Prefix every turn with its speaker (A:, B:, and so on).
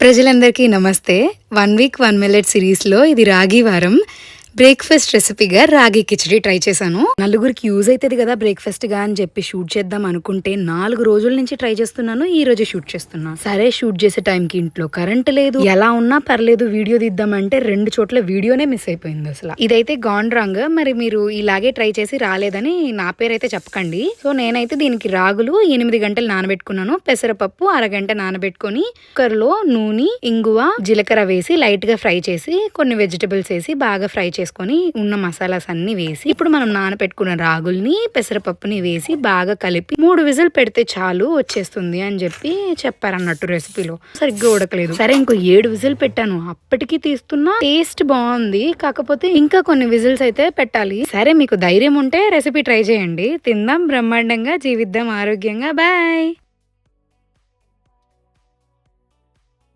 A: ప్రజలందరికీ నమస్తే. 1 week 1 millet సిరీస్‌లో ఇది రాగి వారం. బ్రేక్‌ఫాస్ట్ రెసిపీగా రాగి కిచిడి ట్రై చేశాను. నలుగురికి యూజ్ అయితది కదా బ్రేక్‌ఫాస్ట్‌గా అని చెప్పి షూట్ చేద్దాం అనుకుంటే 4 రోజుల నుంచి ట్రై చేస్తున్నాను. ఈ రోజు షూట్ చేస్తున్నా. సరే షూట్ చేసే టైంకి ఇంట్లో కరెంట్ లేదు. ఎలా ఉన్నా పర్లేదు వీడియో తీద్దామంటే 2 చోట్ల వీడియోనే మిస్ అయిపోయింది అసలు. ఇదైతే గాన్ రాంగ్. మరి మీరు ఇలాగే ట్రై చేసి రాలేదని నా పేరైతే చెప్పకండి. సో నేనైతే దీనికి రాగులు 8 గంటలు నానబెట్టుకున్నాను. పెసరపప్పు అరగంట నానబెట్టుకొని కుక్కర్లో నూనె, ఇంగువ, జీలకర్ర వేసి లైట్ గా ఫ్రై చేసి కొన్ని వెజిటబుల్స్ వేసి బాగా ఫ్రై చేసుకొని ఉన్న మసాలాస్ అన్ని వేసి ఇప్పుడు మనం నానబెట్టుకున్న రాగుల్ని పెసరపప్పుని వేసి బాగా కలిపి 3 విజిల్ పెడితే చాలు వచ్చేస్తుంది అని చెప్పి చెప్పారన్నట్టు రెసిపీలో. సరిగ్గా ఉడకలేదు. సరే ఇంకో 7 విజిల్ పెట్టాను. అప్పటికి తీస్తున్నా టేస్ట్ బాగుంది. కాకపోతే ఇంకా కొన్ని విజిల్స్ అయితే పెట్టాలి. సరే మీకు ధైర్యం ఉంటే రెసిపీ ట్రై చేయండి. తిందాం బ్రహ్మాండంగా, జీవిద్దాం ఆరోగ్యంగా. బాయ్.